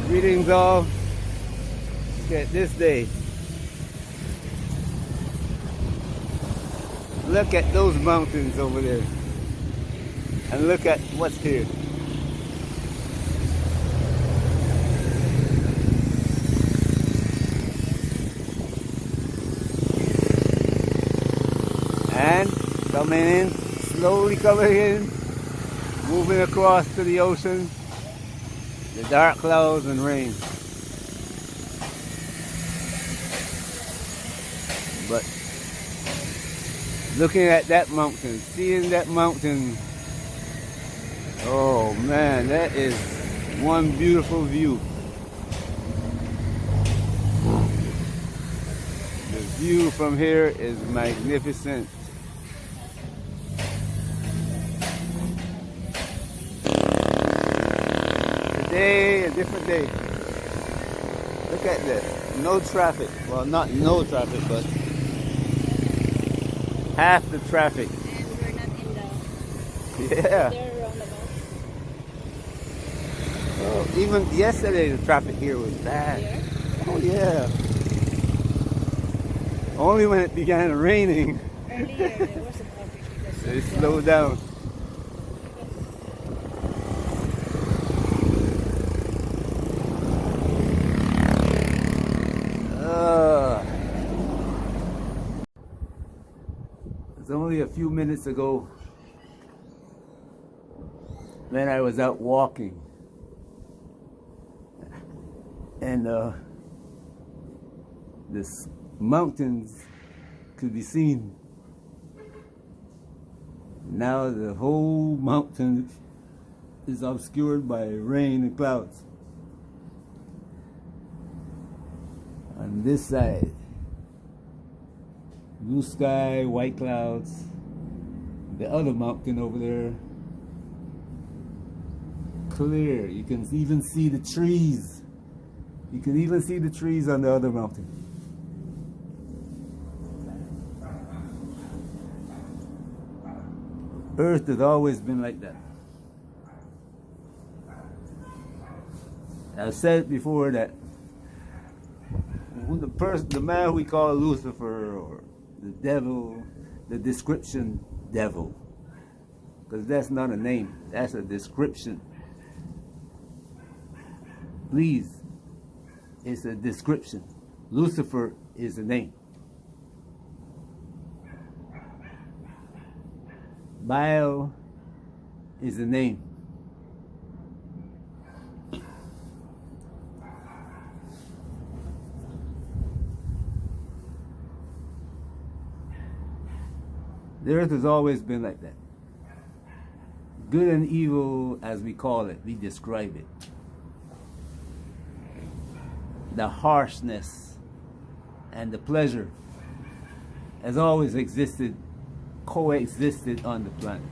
Greetings all. Look at this day. Look at those mountains over there. And look at what's here. And coming in, slowly coming in, moving across to the ocean, the dark clouds and rain. But looking at that mountain, seeing that mountain, oh man, that is one beautiful view. The view from here is magnificent. Today, a different day. Look at this. No traffic. Well, not no traffic, but half the traffic. And we're not in the Yeah. roundabout. Oh, even yesterday, the traffic here was bad. Here? Oh yeah. Only when it began raining, Earlier there was a traffic because it slowed down. It's only a few minutes ago when I was out walking, and this mountains could be seen. Now the whole mountain is obscured by rain and clouds. On this side, blue sky, white clouds. The other mountain over there, clear. You can even see the trees. You can even see the trees on the other mountain. Earth has always been like that. I've said before that the man we call Lucifer, or the devil, the description devil, because that's not a name, that's a description. Please, it's a description. Lucifer is a name. Baal is a name. The earth has always been like that. Good and evil, as we call it, we describe it. The harshness and the pleasure has always existed, coexisted on the planet.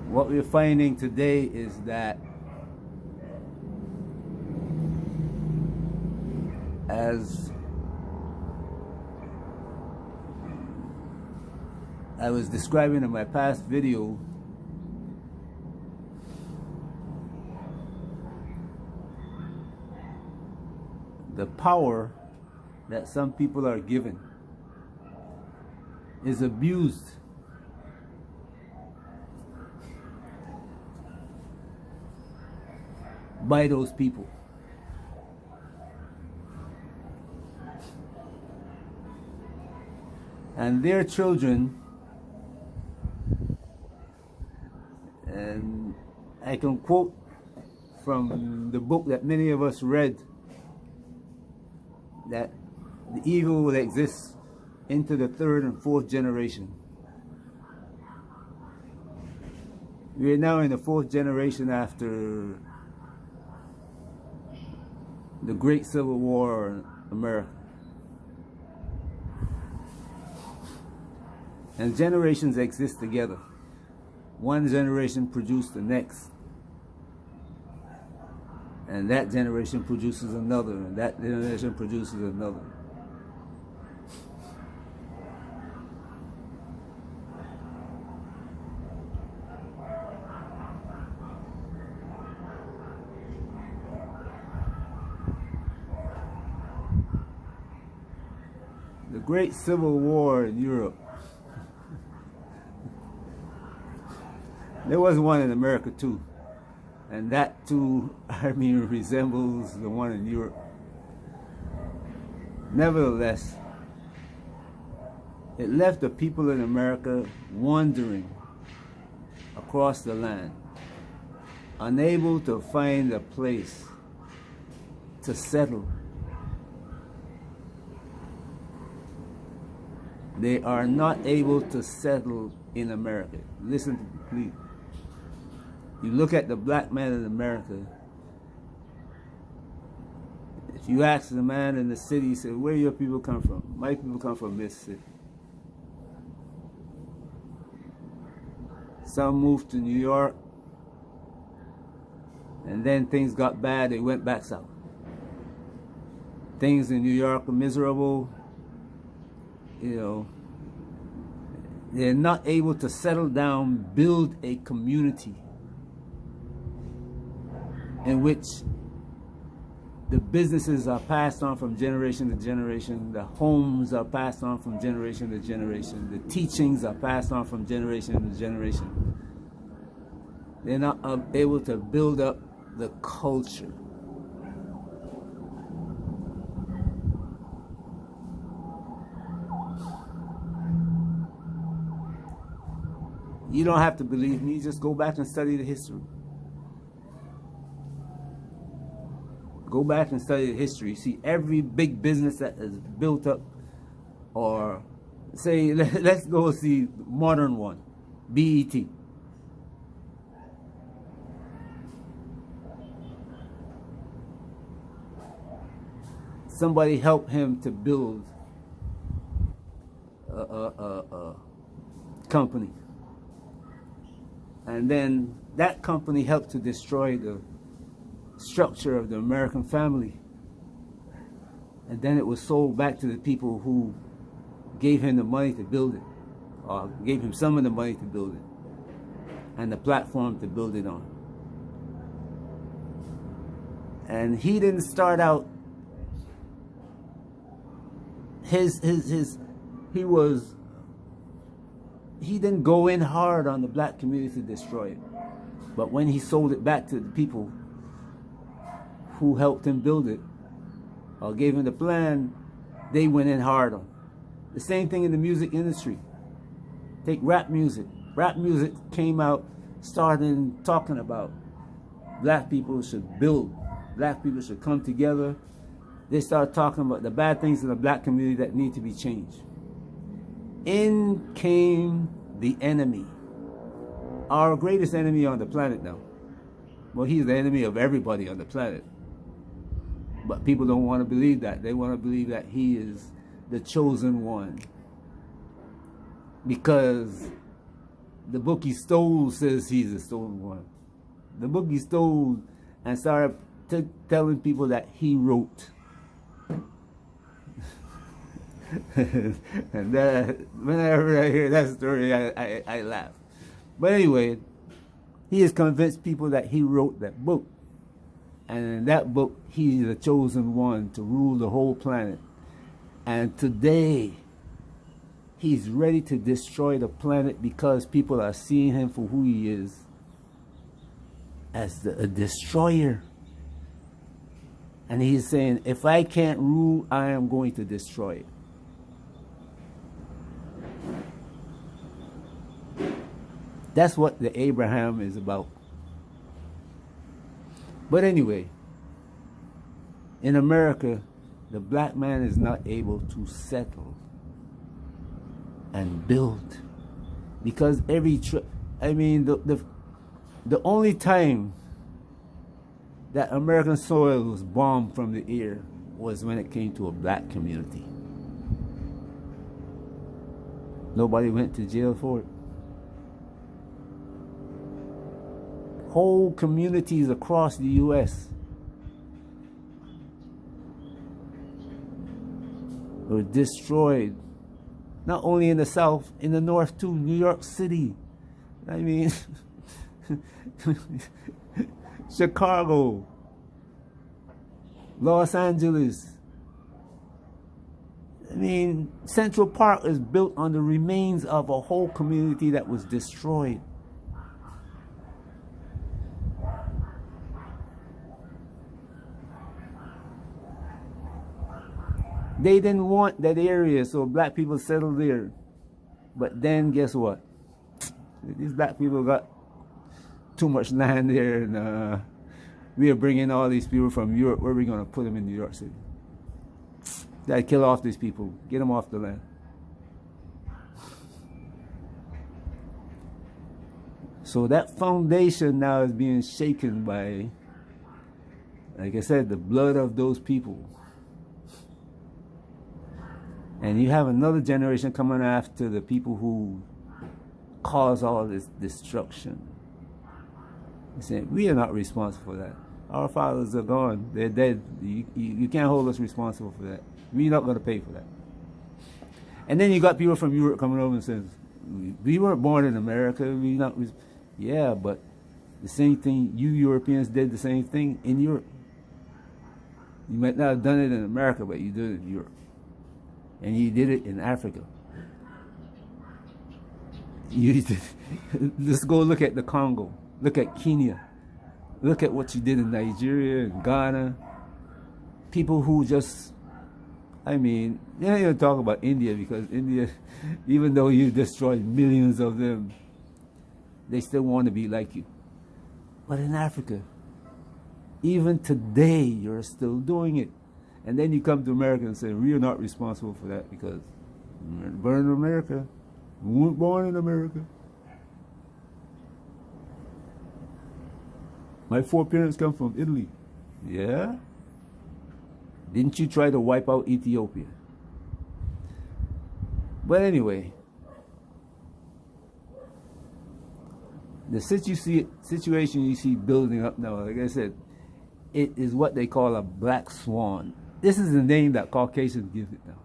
What we're finding today is that as I was describing in my past video, the power that some people are given is abused. By those people. And their children, and I can quote from the book that many of us read, that the evil will exist into the third and fourth generation. We are now in the fourth generation after the Great Civil War in America. And generations exist together. One generation produced the next. And that generation produces another, and that generation produces another. great civil war in Europe. There was one in America too. And that too, I mean, resembles the one in Europe. Nevertheless, it left the people in America wandering across the land, unable to find a place to settle. They are not able to settle in America. Listen to me, please. You look at the black man in America. If you ask the man in the city, he said, where your people come from? My people come from Mississippi. Some moved to New York, and then things got bad, they went back south. Things in New York are miserable, you know. They're not able to settle down, build a community in which the businesses are passed on from generation to generation, the homes are passed on from generation to generation, the teachings are passed on from generation to generation. They're not able to build up the culture. You don't have to believe me, just go back and study the history. Go back and study the history. See, every big business that is built up, or say, let's go see the modern one, BET. Somebody helped him to build a company. And then that company helped to destroy the structure of the American family. And then it was sold back to the people who gave him the money to build it, or gave him some of the money to build it, and the platform to build it on. And he didn't start out, he didn't go in hard on the black community to destroy it. But when he sold it back to the people who helped him build it, or gave him the plan, they went in hard on. The same thing in the music industry. Take rap music. Rap music came out starting talking about black people should build. Black people should come together. They started talking about the bad things in the black community that need to be changed. In came the enemy. Our greatest enemy on the planet now. Well, he's the enemy of everybody on the planet. But people don't want to believe that. They want to believe that he is the chosen one. Because the book he stole says he's the stolen one. The book he stole and started telling people that he wrote. And whenever I hear that story, I laugh. But anyway, he has convinced people that he wrote that book. And in that book, he's the chosen one to rule the whole planet. And today, he's ready to destroy the planet because people are seeing him for who he is, as a destroyer. And he's saying, if I can't rule, I am going to destroy it. That's what the Abraham is about. But anyway, in America, the black man is not able to settle and build. Because the only time that American soil was bombed from the air was when it came to a black community. Nobody went to jail for it. Whole communities across the U.S. were destroyed. Not only in the South, in the North too, New York City. I mean, Chicago, Los Angeles. I mean, Central Park is built on the remains of a whole community that was destroyed. They didn't want that area, so black people settled there. But then, guess what? These black people got too much land there, and we are bringing all these people from Europe. Where are we going to put them in New York City? Gotta kill off these people. Get them off the land. So that foundation now is being shaken by, like I said, the blood of those people. And you have another generation coming after the people who cause all this destruction. They say, we are not responsible for that. Our fathers are gone. They're dead. You can't hold us responsible for that. We're not going to pay for that. And then you got people from Europe coming over and saying, we weren't born in America. We not. Yeah, but the same thing, you Europeans did the same thing in Europe. You might not have done it in America, but you did it in Europe. And you did it in Africa. Let's go look at the Congo. Look at Kenya. Look at what you did in Nigeria and Ghana. People who just, I mean, you don't even talk about India, because India, even though you destroyed millions of them, they still want to be like you. But in Africa, even today, you're still doing it. And then you come to America and say, we are not responsible for that because we weren't born in America. We weren't born in America. My foreparents come from Italy. Yeah? Didn't you try to wipe out Ethiopia? But anyway, the situation you see building up now, like I said, it is what they call a black swan. This is the name that Caucasians give it now.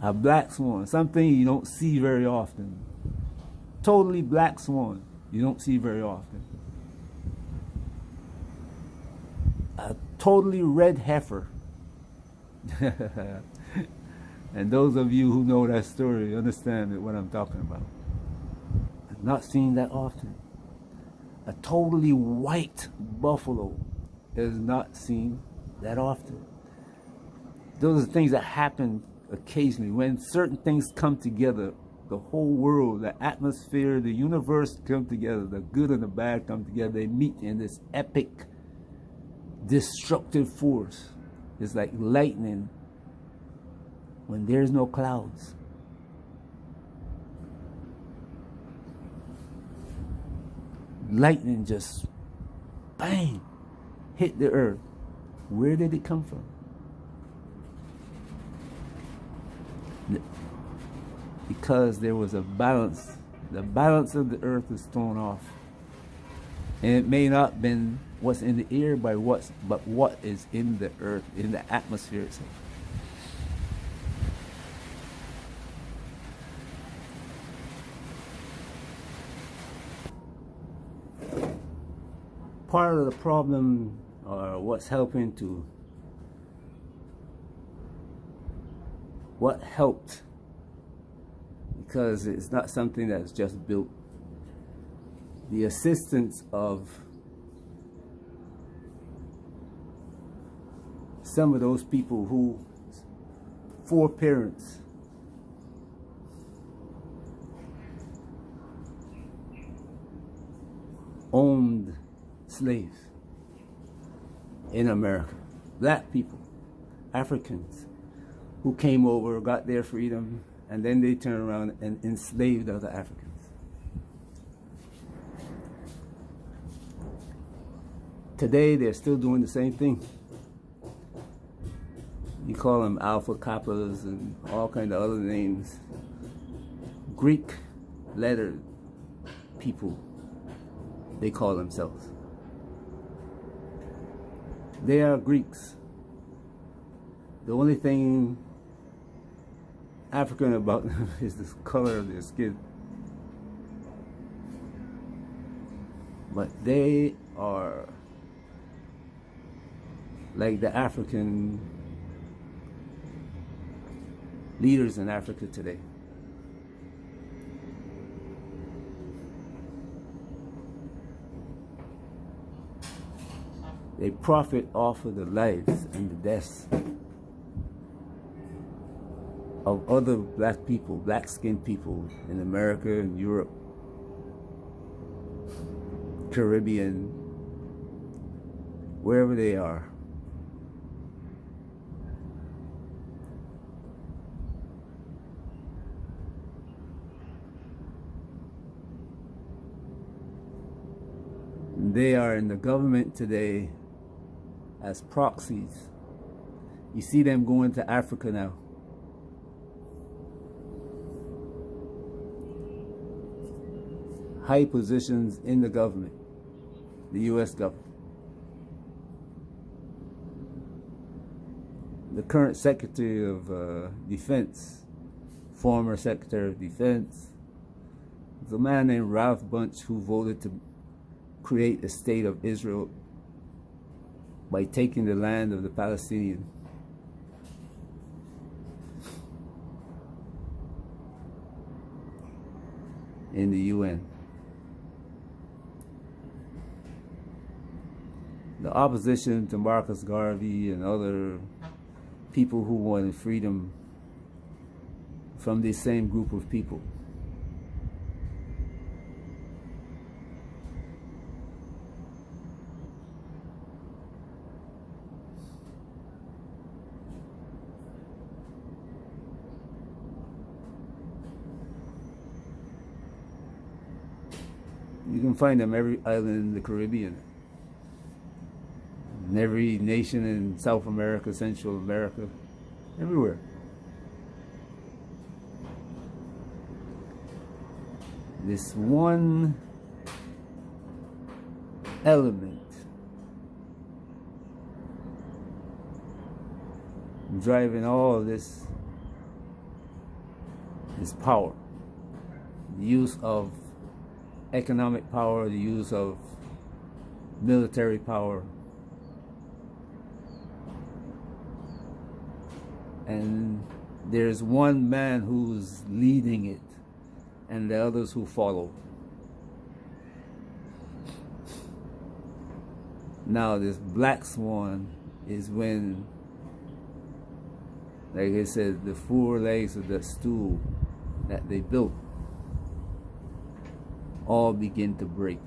A black swan, something you don't see very often. Totally black swan, you don't see very often. A totally red heifer. And those of you who know that story understand what I'm talking about. I've not seen that often. A totally white buffalo is not seen that often. Those are things that happen occasionally. When certain things come together, the whole world, the atmosphere, the universe come together, the good and the bad come together, they meet in this epic destructive force. It's like lightning when there's no clouds. Lightning just bang hit the earth. Where did it come from? Because there was a balance. The balance of the earth is thrown off. And it may not have been what's in the air but what is in the earth, in the atmosphere itself. Part of the problem, or what's helping to, what helped, because it's not something that's just built, the assistance of some of those people who foreparents owned slaves in America. Black people, Africans, who came over, got their freedom, and then they turned around and enslaved other Africans. Today, they're still doing the same thing. You call them alpha kappas and all kinds of other names. Greek lettered people, they call themselves. They are Greeks. The only thing African about them is the color of their skin. But they are like the African leaders in Africa today. They profit off of the lives and the deaths of other black people, black-skinned people in America and Europe, Caribbean, wherever they are. They are in the government today as proxies. You see them going to Africa now. High positions in the government, the U.S. government. The current Secretary of Defense, former Secretary of Defense, is a man named Ralph Bunche who voted to create a state of Israel by taking the land of the Palestinians. In the UN. The opposition to Marcus Garvey and other people who wanted freedom from this same group of people. You can find them every island in the Caribbean, in every nation in South America, Central America, everywhere. This one element driving all of this power, the use of economic power, the use of military power, and there's one man who's leading it and the others who follow. Now this Black Swan is when, like I said, the four legs of the stool that they built all begin to break.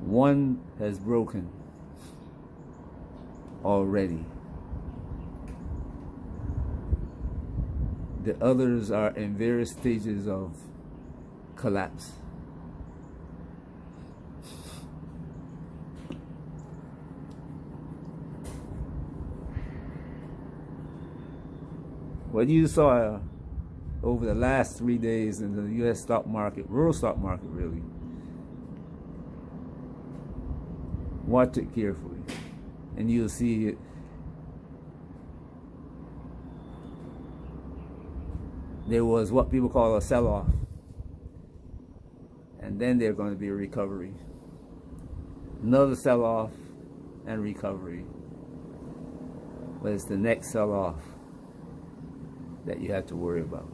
One has broken already. The others are in various stages of collapse. What you saw over the last 3 days in the U.S. stock market, world stock market really, watch it carefully and you'll see it. There was what people call a sell-off, and then there's going to be a recovery, another sell-off and recovery, but it's the next sell-off that you have to worry about.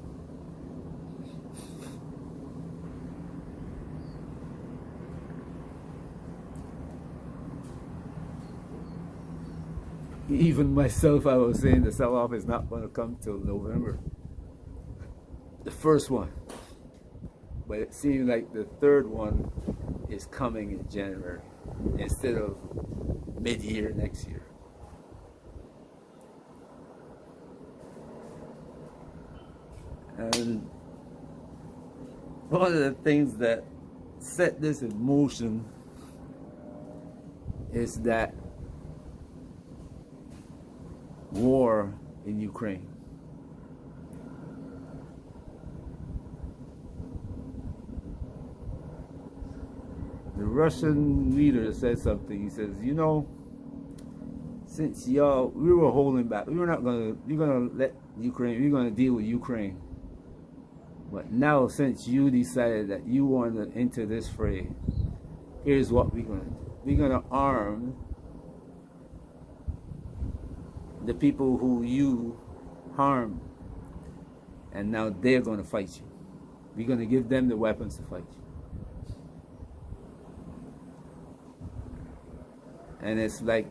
Even myself, I was saying the sell-off is not going to come till November, the first one, but it seems like the third one is coming in January instead of mid-year next year. And one of the things that set this in motion is that war in Ukraine. The Russian leader said something. He says, you know, since y'all, we were holding back, we were not gonna, you're gonna let Ukraine, you're gonna deal with Ukraine. But now, since you decided that you want to enter this fray, here's what we're gonna do. We're gonna arm the people who you harm, and now they're going to fight you. We're going to give them the weapons to fight you. And it's like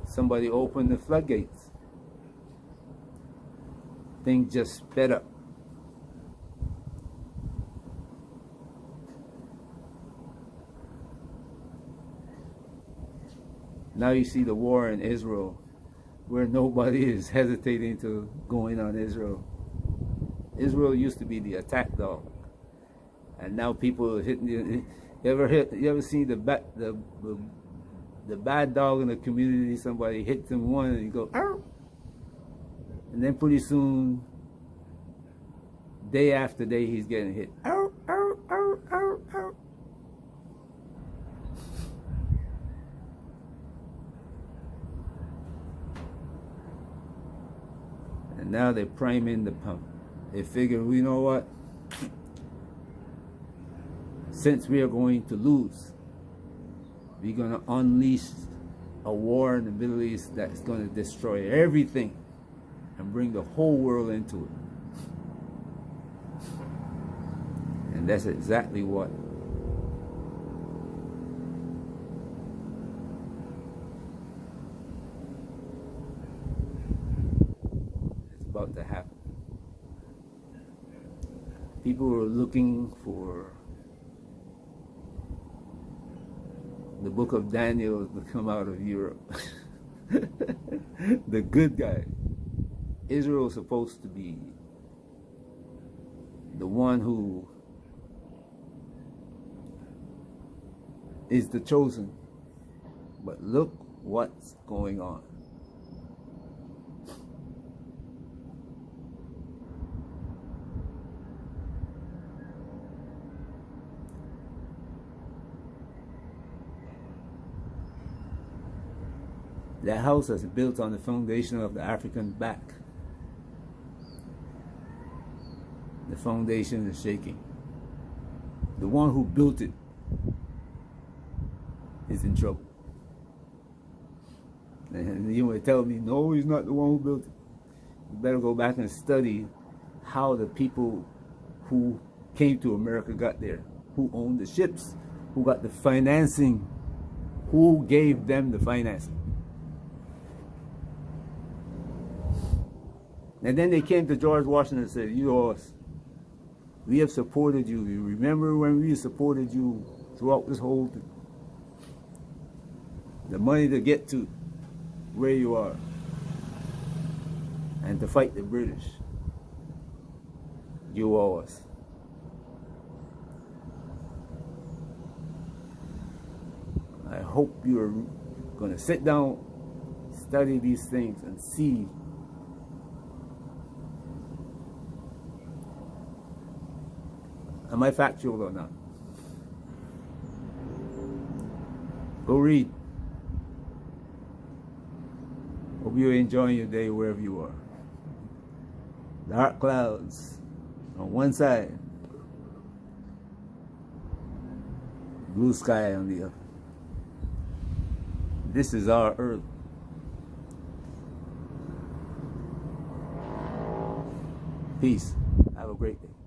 somebody opened the floodgates. Things just sped up. Now you see the war in Israel, where nobody is hesitating to go in on Israel. Israel used to be the attack dog, and now people are hitting. You ever seen the bad dog in the community? Somebody hits him one, and you go, "Arr!" And then pretty soon, day after day, he's getting hit. "Arr, arr, arr, arr, arr." And now they're priming the pump. They figure, you know what? Since we are going to lose, we're going to unleash a war in the Middle East that's going to destroy everything and bring the whole world into it. And that's exactly what is about to happen. People were looking for the book of Daniel to come out of Europe. The good guy. Israel is supposed to be the one who is the chosen. But look what's going on. That house is built on the foundation of the African back. The foundation is shaking. The one who built it is in trouble. And you may tell me, no, he's not the one who built it. You better go back and study how the people who came to America got there, who owned the ships, who got the financing, who gave them the financing. And then they came to George Washington and said, you owe us. We have supported you. You remember when we supported you throughout this whole thing? The money to get to where you are and to fight the British. You owe us. I hope you're going to sit down, study these things, and see am I factual or not? Go read. Hope you're enjoying your day wherever you are. Dark clouds on one side, blue sky on the other. This is our earth. Peace. Have a great day.